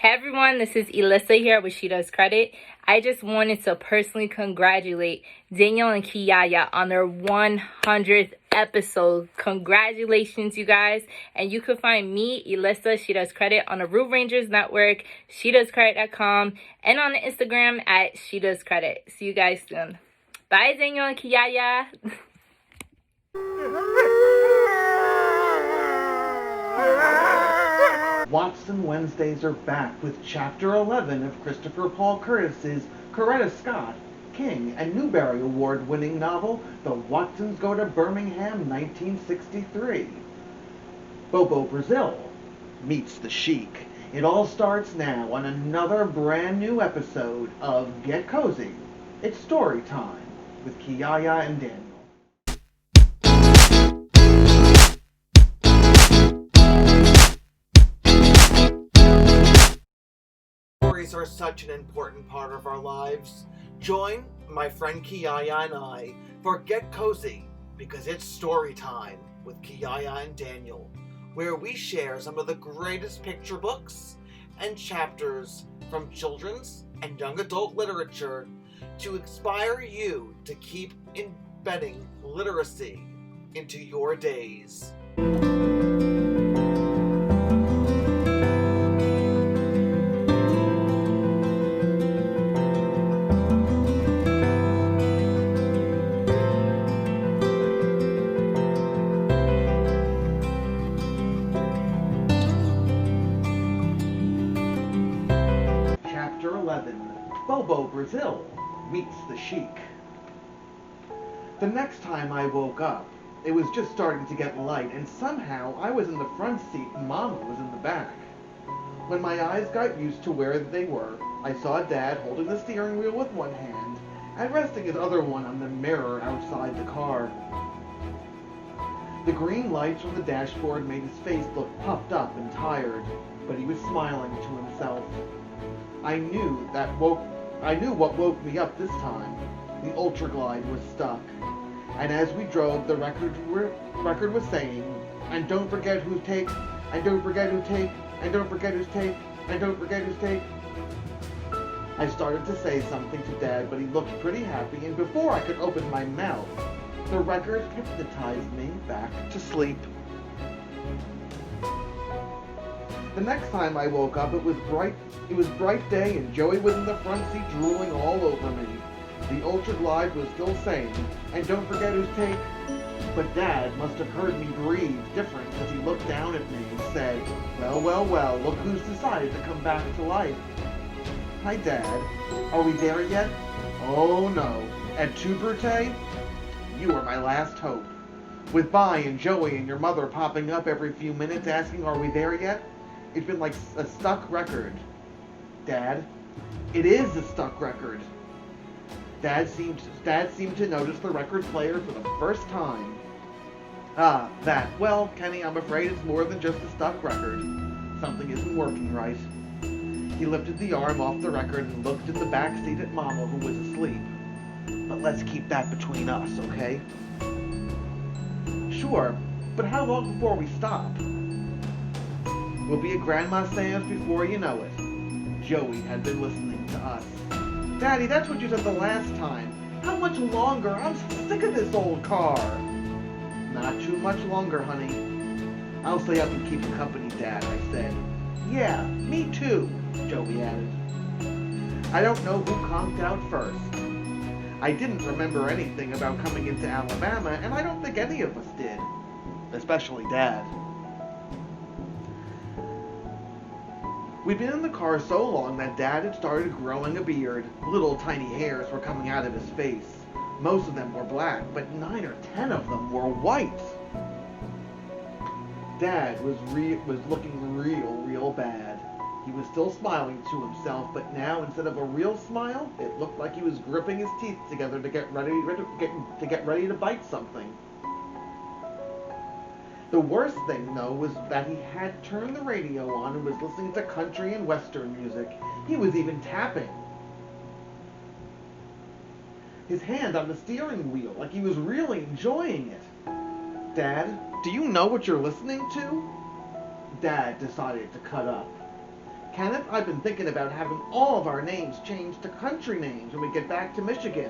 Hey everyone, this is Elissa here with She Does Credit. I just wanted to personally congratulate Daniel and Kiyaya on their 100th episode. Congratulations, you guys. And you can find me, Elissa, She Does Credit, on the Root Rangers Network, SheDoesCredit.com, and on Instagram at She Does Credit. See you guys soon. Bye, Daniel and Kiyaya. Watson Wednesdays are back with Chapter 11 of Christopher Paul Curtis's Coretta Scott, King, and Newberry Award-winning novel, The WATSONS Go to Birmingham, 1963. Bobo Brazil meets the Sheik. It all starts now on another brand new episode of Get Kozy. It's story time with Kiyaya and Daniel. Stories are such an important part of our lives. Join my friend Kiyaya and I for Get Kozy, because it's story time with Kiyaya and Daniel, where we share some of the greatest picture books and chapters from children's and young adult literature to inspire you to keep embedding literacy into your days. Chapter 11, Bobo Brazil meets the Sheik. The next time I woke up, it was just starting to get light, and somehow I was in the front seat and Mama was in the back. When my eyes got used to where they were, I saw Dad holding the steering wheel with one hand and resting his other one on the mirror outside the car. The green lights from the dashboard made his face look puffed up and tired, but he was smiling to himself. I knew what woke me up this time. The Ultraglide was stuck. And as we drove, the record was saying, "And don't forget who's take, and don't forget who's take, and don't forget who's take, and don't forget who's take." I started to say something to Dad, but he looked pretty happy, and before I could open my mouth, the record hypnotized me back to sleep. The next time I woke up, it was bright day, and Joey was in the front seat drooling all over me. The Ultraglide was still saying, "And don't forget who's take." But Dad must have heard me breathe different as he looked down at me and said, "Well, well, well, look who's decided to come back to life." "Hi, Dad. Are we there yet?" "Oh, no. At Tuberté? You are my last hope. With Vi and Joey and your mother popping up every few minutes asking, 'Are we there yet?' It's been like a stuck record." "Dad, it is a stuck record." Dad seemed to notice the record player for the first time. "Ah, that. Well, Kenny, I'm afraid it's more than just a stuck record. Something isn't working right." He lifted the arm off the record and looked in the back seat at Mama, who was asleep. "But let's keep that between us, okay?" "Sure, but how long before we stop?" "We'll be at Grandma Sam's before you know it." Joey had been listening to us. "Daddy, that's what you said the last time. How much longer? I'm sick of this old car." "Not too much longer, honey." "I'll stay up and keep you company, Dad," I said. "Yeah, me too," Joey added. I don't know who conked out first. I didn't remember anything about coming into Alabama, and I don't think any of us did. Especially Dad. We'd been in the car so long that Dad had started growing a beard. Little tiny hairs were coming out of his face. Most of them were black, but 9 or 10 of them were white. Dad was looking real bad. He was still smiling to himself, but now instead of a real smile, it looked like he was gripping his teeth together to get ready to bite something. The worst thing, though, was that he had turned the radio on and was listening to country and western music. He was even tapping his hand on the steering wheel, like he was really enjoying it. "Dad, do you know what you're listening to?" Dad decided to cut up. Kenneth, I've been thinking about having all of our names changed to country names when we get back to Michigan.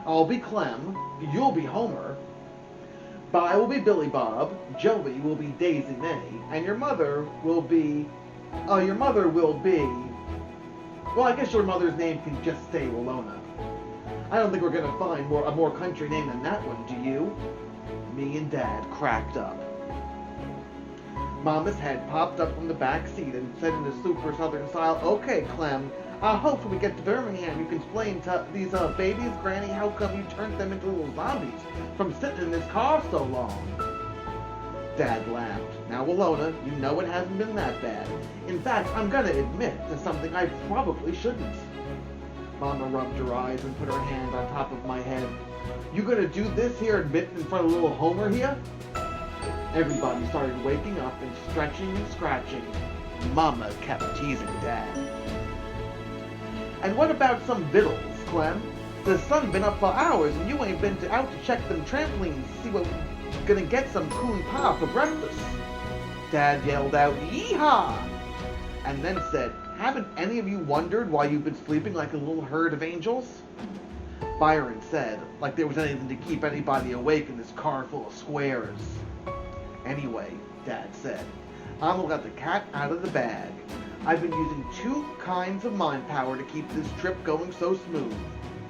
I'll be Clem, you'll be Homer, I will be Billy Bob, Joey will be Daisy May, and your mother will be, well, I guess your mother's name can just stay Willona. I don't think we're going to find a more country name than that one, do you? Me and Dad cracked up. Mama's head popped up from the back seat and said in a super southern style, "Okay, Clem, hopefully we get to Birmingham, you can explain to these babies, Granny, how come you turned them into little zombies from sitting in this car so long?" Dad laughed. "Now, Willona, you know it hasn't been that bad. In fact, I'm gonna admit to something I probably shouldn't." Mama rubbed her eyes and put her hand on top of my head. "You gonna do this here admit in front of little Homer here?" Everybody started waking up and stretching and scratching. Mama kept teasing Dad. "And what about some victuals, Clem? The sun been up for hours and you ain't been out to check them trampolines to see what we're gonna get some coon pa for breakfast." Dad yelled out, "Yeehaw!" and then said, "Haven't any of you wondered why you've been sleeping like a little herd of angels?" Byron said, like there was anything to keep anybody awake in this car full of squares. "Anyway," Dad said, "I'm gonna let the cat out of the bag. I've been using two kinds of mind power to keep this trip going so smooth.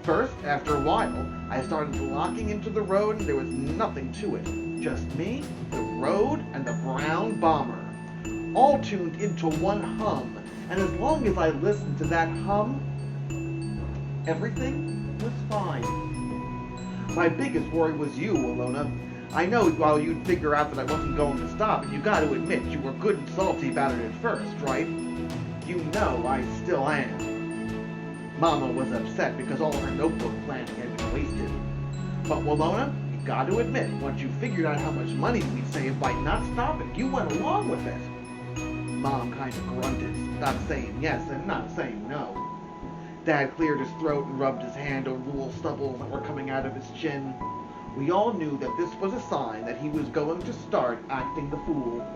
First, after a while, I started locking into the road and there was nothing to it. Just me, the road, and the brown bomber. All tuned into one hum. And as long as I listened to that hum, everything was fine. My biggest worry was you, Willona. I know while you'd figure out that I wasn't going to stop, and you got to admit you were good and salty about it at first, right? You know I still am." Mama was upset because all her notebook planning had been wasted. "But Willona, you got to admit, once you figured out how much money we'd save by not stopping, you went along with it." Mom kind of grunted, not saying yes and not saying no. Dad cleared his throat and rubbed his hand over the little stubbles that were coming out of his chin. We all knew that this was a sign that he was going to start acting the fool.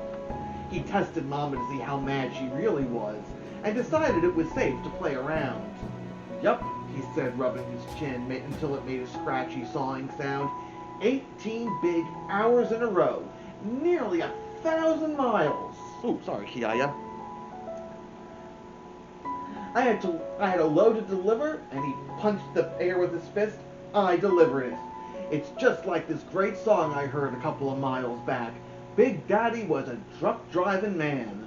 He tested Mama to see how mad she really was, and decided it was safe to play around. "Yup," he said, rubbing his chin until it made a scratchy sawing sound. 18 big hours in a row. Nearly 1,000 miles. Oh, sorry, Kiyaya. I had a load to deliver, and he punched the air with his fist. I delivered it. It's just like this great song I heard a couple of miles back. Big Daddy was a truck-driving man.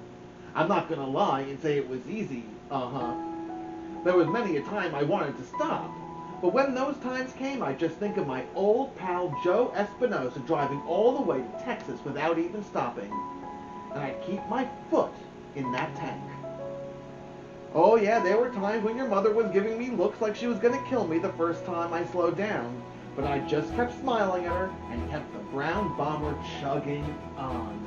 I'm not gonna lie and say it was easy, There was many a time I wanted to stop. But when those times came, I just think of my old pal Joe Espinosa driving all the way to Texas without even stopping. And I'd keep my foot in that tank. Oh yeah, there were times when your mother was giving me looks like she was gonna kill me the first time I slowed down. But I just kept smiling at her and kept the brown bomber chugging on.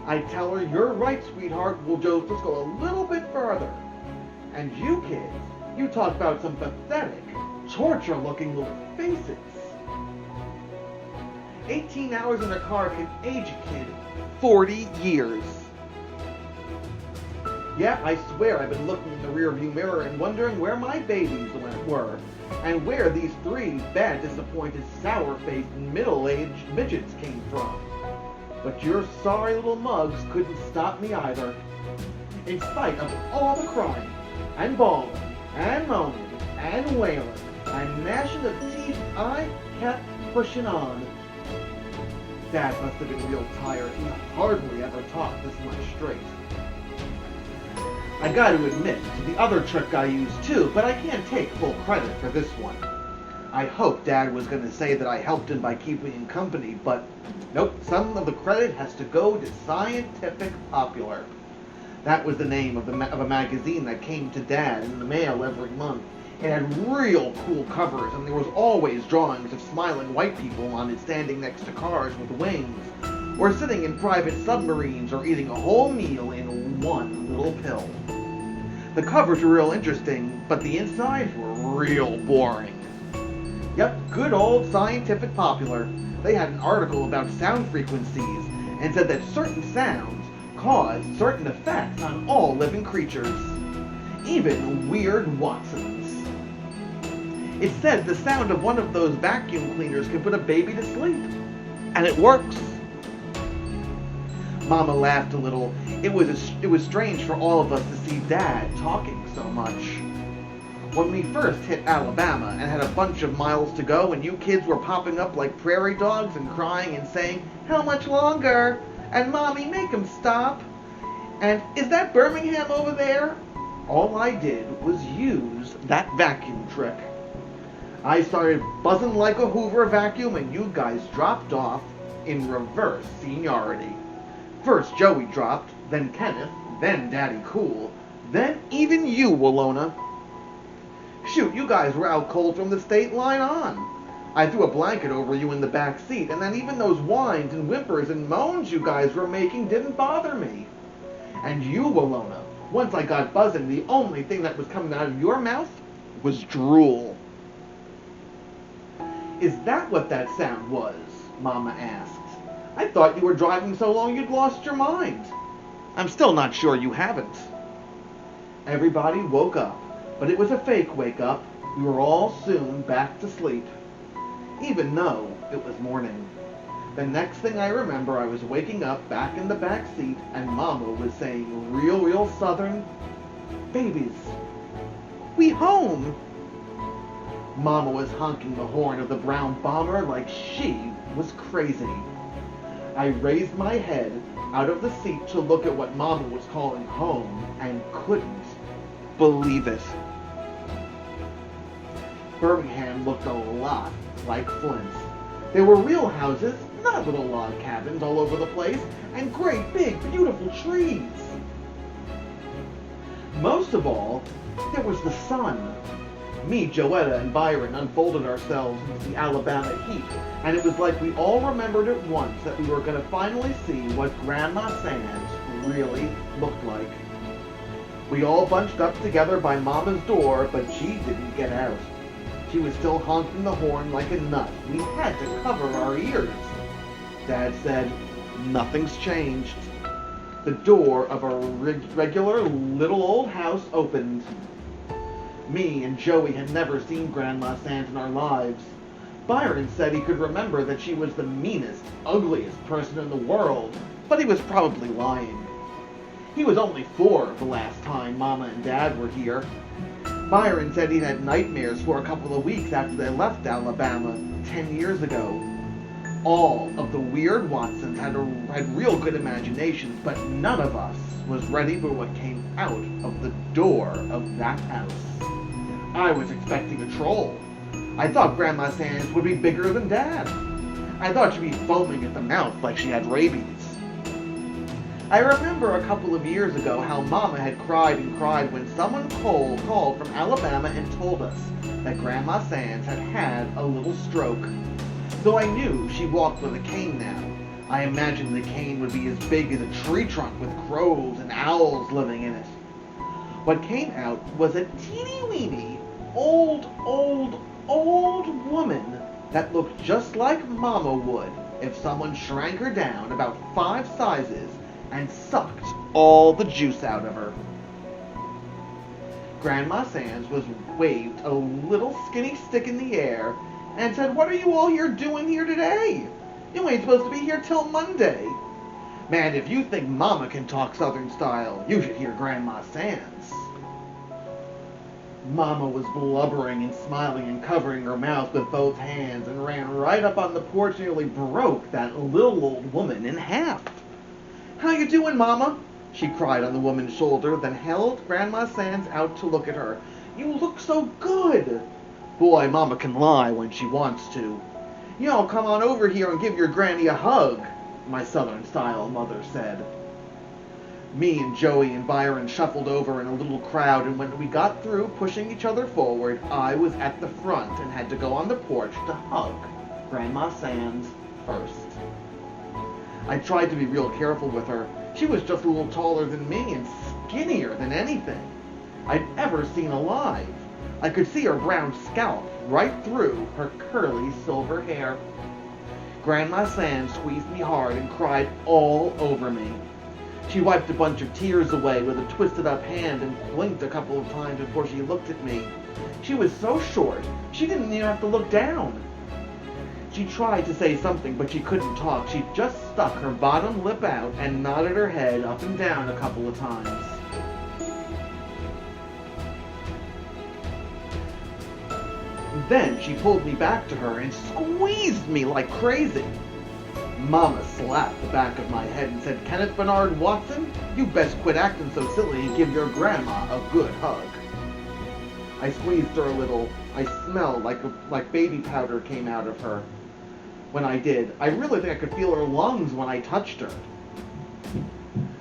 I tell her, "You're right, sweetheart, we'll just go a little bit further." And you kids, you talk about some pathetic, torture-looking little faces. 18 hours in a car can age a kid 40 years. Yeah, I swear I've been looking in the rearview mirror and wondering where my babies were, and where these three bad, disappointed, sour-faced, middle-aged midgets came from. But your sorry little mugs couldn't stop me either. In spite of all the crying, and bawling, and moaning, and wailing, and gnashing of teeth, I kept pushing on. Dad must have been real tired. He hardly ever talked this much straight. I gotta admit to the other trick I used too, but I can't take full credit for this one. I hoped Dad was gonna say that I helped him by keeping him company, but nope, some of the credit has to go to Scientific Popular. That was the name of a magazine that came to Dad in the mail every month. It had real cool covers, and there was always drawings of smiling white people on it standing next to cars with wings, or sitting in private submarines, or eating a whole meal in one little pill. The covers were real interesting, but the insides were real boring. Yep, good old Scientific Popular. They had an article about sound frequencies, and said that certain sounds cause certain effects on all living creatures, even weird Watsons. It said the sound of one of those vacuum cleaners can put a baby to sleep, and it works. Mama laughed a little. It was strange for all of us to see Dad talking so much. When we first hit Alabama and had a bunch of miles to go and you kids were popping up like prairie dogs and crying and saying, "How much longer?" and "Mommy, make him stop," and "Is that Birmingham over there?" all I did was use that vacuum trick. I started buzzing like a Hoover vacuum and you guys dropped off in reverse seniority. First Joey dropped, then Kenneth, then Daddy Cool, then even you, Walona. Shoot, you guys were out cold from the state line on. I threw a blanket over you in the back seat, and then even those whines and whimpers and moans you guys were making didn't bother me. And you, Walona, once I got buzzing, the only thing that was coming out of your mouth was drool. "Is that what that sound was?" Mama asked. "I thought you were driving so long you'd lost your mind." "I'm still not sure you haven't." Everybody woke up, but it was a fake wake up. We were all soon back to sleep, even though it was morning. The next thing I remember, I was waking up back in the back seat and Mama was saying real southern, "Babies, we home." Mama was honking the horn of the brown bomber like she was crazy. I raised my head out of the seat to look at what Mama was calling home and couldn't believe it. Birmingham looked a lot like Flint's. There were real houses, not little log cabins all over the place, and great big beautiful trees. Most of all, there was the sun. Me, Joetta, and Byron unfolded ourselves into the Alabama heat, and it was like we all remembered at once that we were going to finally see what Grandma Sands really looked like. We all bunched up together by Mama's door, but she didn't get out. She was still honking the horn like a nut. We had to cover our ears. Dad said, "Nothing's changed." The door of our regular little old house opened. Me and Joey had never seen Grandma Sands in our lives. Byron said he could remember that she was the meanest, ugliest person in the world, but he was probably lying. He was only 4 the last time Mama and Dad were here. Byron said he'd had nightmares for a couple of weeks after they left Alabama 10 years ago. All of the weird Watsons had real good imaginations, but none of us was ready for what came out of the door of that house. I was expecting a troll. I thought Grandma Sands would be bigger than Dad. I thought she'd be foaming at the mouth like she had rabies. I remember a couple of years ago how Mama had cried and cried when someone called from Alabama and told us that Grandma Sands had had a little stroke. Though I knew she walked with a cane now, I imagined the cane would be as big as a tree trunk with crows and owls living in it. What came out was a teeny-weeny, old woman that looked just like Mama would if someone shrank her down about 5 sizes and sucked all the juice out of her. Grandma Sands waved a little skinny stick in the air and said, "What are you all here doing here today? You ain't supposed to be here till Monday. Man, if you think Mama can talk Southern style, you should hear Grandma Sands." Mama was blubbering and smiling and covering her mouth with both hands and ran right up on the porch and nearly broke that little old woman in half. "How you doing, Mama?" she cried on the woman's shoulder, then held Grandma Sands out to look at her. "You look so good." Boy, Mama can lie when she wants to. "Y'all come on over here and give your granny a hug," my Southern style mother said. Me and Joey and Byron shuffled over in a little crowd, and when we got through pushing each other forward, I was at the front and had to go on the porch to hug Grandma Sands first. I tried to be real careful with her. She was just a little taller than me and skinnier than anything I'd ever seen alive. I could see her brown scalp right through her curly silver hair. Grandma Sands squeezed me hard and cried all over me. She wiped a bunch of tears away with a twisted up hand and blinked a couple of times before she looked at me. She was so short, she didn't even have to look down. She tried to say something, but she couldn't talk. She just stuck her bottom lip out and nodded her head up and down a couple of times. Then she pulled me back to her and squeezed me like crazy. Mama slapped the back of my head and said, "Kenneth Bernard Watson, you best quit acting so silly and give your grandma a good hug." I squeezed her a little. I smelled like baby powder came out of her. When I did, I really think I could feel her lungs when I touched her.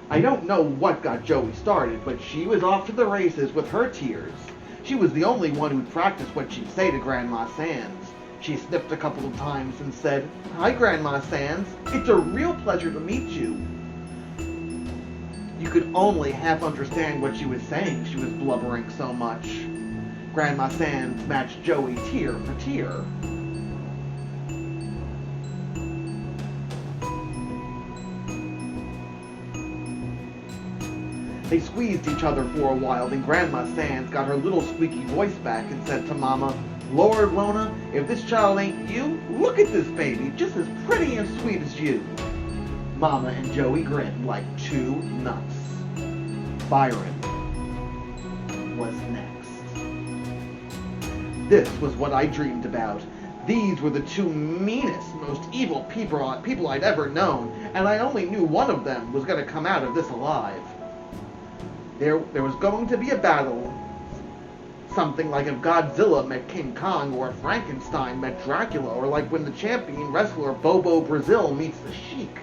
I don't know what got Joey started, but she was off to the races with her tears. She was the only one who'd practiced what she'd say to Grandma Sands. She sniffed a couple of times and said, "Hi, Grandma Sands. It's a real pleasure to meet you." You could only half understand what she was saying. She was blubbering so much. Grandma Sands matched Joey tear for tear. They squeezed each other for a while, then Grandma Sands got her little squeaky voice back and said to Mama, "Lord, Lona, if this child ain't you, look at this baby, just as pretty and sweet as you." Mama and Joey grinned like two nuts. Byron was next. This was what I dreamed about. These were the two meanest, most evil people I'd ever known, and I only knew one of them was going to come out of this alive. There was going to be a battle, something like if Godzilla met King Kong, or if Frankenstein met Dracula, or like when the champion wrestler Bobo Brazil meets the Sheik.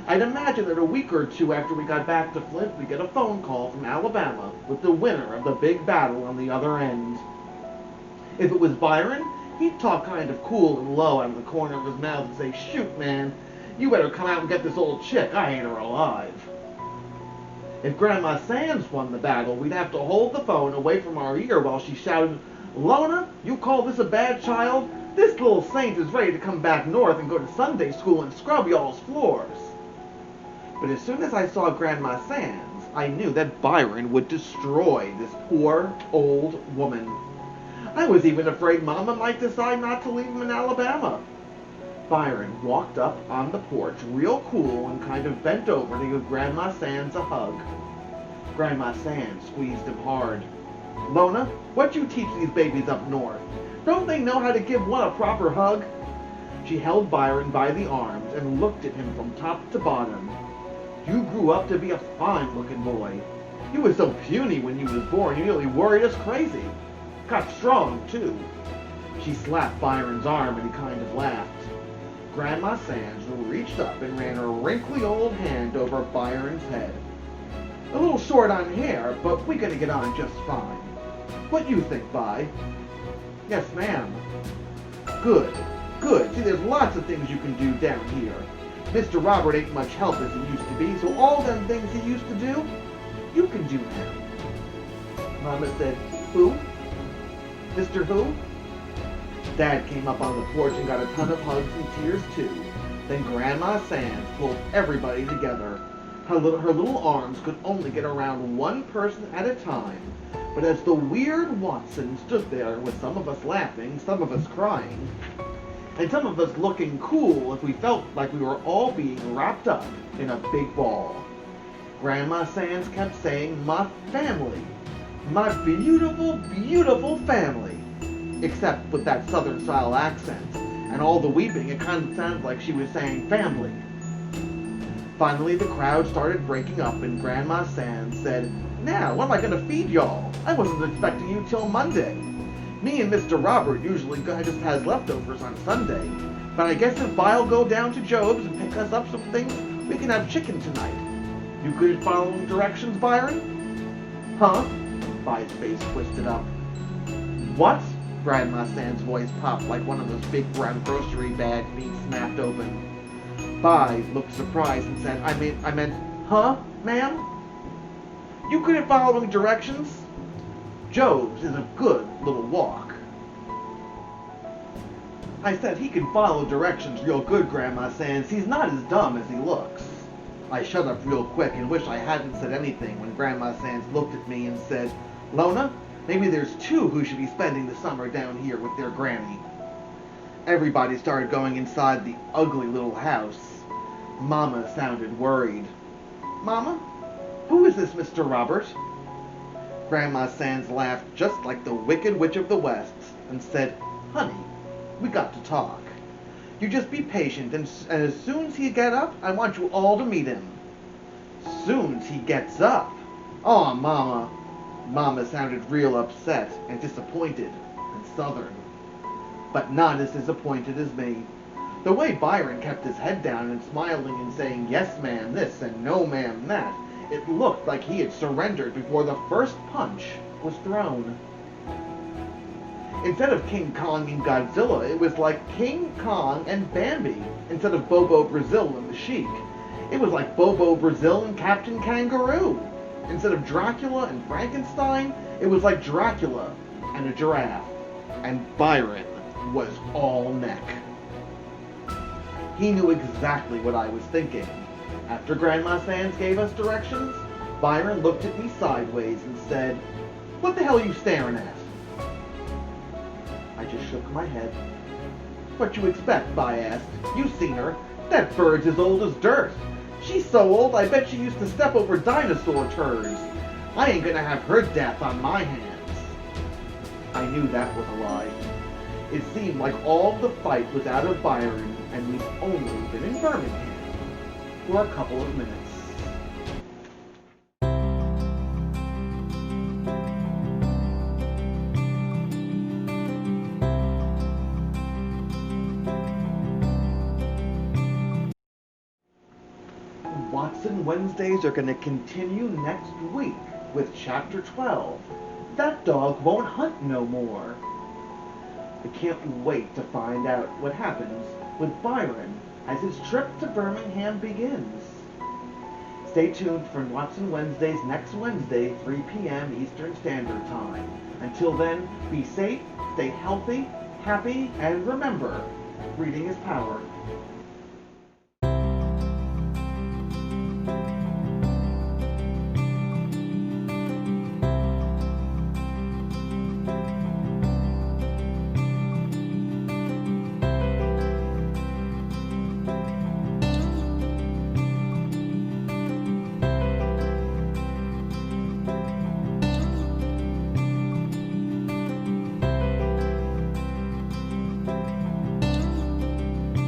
I'd imagine that a week or two after we got back to Flint, we'd get a phone call from Alabama with the winner of the big battle on the other end. If it was Byron, he'd talk kind of cool and low out of the corner of his mouth and say, "Shoot, man, you better come out and get this old chick. I ain't her alive." If Grandma Sands won the battle, we'd have to hold the phone away from our ear while she shouted, "Lona, you call this a bad child? This little saint is ready to come back north and go to Sunday school and scrub y'all's floors." But as soon as I saw Grandma Sands, I knew that Byron would destroy this poor old woman. I was even afraid Mama might decide not to leave him in Alabama. Byron walked up on the porch real cool and kind of bent over to give Grandma Sands a hug. Grandma Sands squeezed him hard. "Lona, what you teach these babies up north? Don't they know how to give one a proper hug?" She held Byron by the arms and looked at him from top to bottom. "You grew up to be a fine-looking boy. You was so puny when you was born, you nearly worried us crazy. Got strong, too." She slapped Byron's arm and he kind of laughed. Grandma Sands reached up and ran her wrinkly old hand over Byron's head. "A little short on hair, but we're gonna get on just fine. What you think, Vi?" "Yes, ma'am." Good, good. See, there's lots of things you can do down here. Mr. Robert ain't much help as he used to be, so all them things he used to do, you can do now." Mama said, "Who? Mr. Who?" Dad came up on the porch and got a ton of hugs and tears too. Then Grandma Sands pulled everybody together. Her little arms could only get around one person at a time. But as the weird Watson stood there with some of us laughing, some of us crying, and some of us looking cool if we felt like we were all being wrapped up in a big ball, Grandma Sands kept saying, "My family. My beautiful, beautiful family." Except with that southern-style accent, and all the weeping, it kind of sounded like she was saying family. Finally, the crowd started breaking up, and Grandma Sands said, "Now, what am I going to feed y'all? I wasn't expecting you till Monday. Me and Mr. Robert usually just has leftovers on Sunday, but I guess if Vi'll go down to Job's and pick us up some things, we can have chicken tonight. You good at following directions, Byron?" "Huh?" Vi's face twisted up. "What?" Grandma Sands' voice popped like one of those big brown grocery bags being snapped open. Vi looked surprised and said, I meant, huh, ma'am? You good at following directions? Job's is a good little walk." I said, "He can follow directions real good, Grandma Sands. He's not as dumb as he looks." I shut up real quick and wish I hadn't said anything when Grandma Sands looked at me and said, "Lona, maybe there's two who should be spending the summer down here with their granny." Everybody started going inside the ugly little house. Mama sounded worried. "Mama, who is this Mr. Robert?" Grandma Sands laughed just like the Wicked Witch of the West and said, "Honey, we got to talk. You just be patient, and as soon as he get up, I want you all to meet him." "Soon as he gets up? Aw, Mama." Mama sounded real upset and disappointed and southern, but not as disappointed as me. The way Byron kept his head down and smiling and saying, "Yes, ma'am, this," and "No, ma'am, that," it looked like he had surrendered before the first punch was thrown. Instead of King Kong and Godzilla, it was like King Kong and Bambi. Instead of Bobo Brazil and the Sheik, it was like Bobo Brazil and Captain Kangaroo. Instead of Dracula and Frankenstein, it was like Dracula and a giraffe. And Byron was all neck. He knew exactly what I was thinking. After Grandma Sands gave us directions, Byron looked at me sideways and said, "What the hell are you staring at?" I just shook my head. "What you expect?" I asked. "You seen her. That bird's as old as dirt. She's so old I bet she used to step over dinosaur turds. I ain't gonna have her death on my hands." I knew that was a lie. It seemed like all the fight was out of Byron, and we'd only been in Birmingham for a couple of minutes. Watson Wednesdays are going to continue next week with Chapter 12, That Dog Won't Hunt No More. I can't wait to find out what happens with Byron as his trip to Birmingham begins. Stay tuned for Watson Wednesdays next Wednesday, 3 p.m. Eastern Standard Time. Until then, be safe, stay healthy, happy, and remember, reading is power.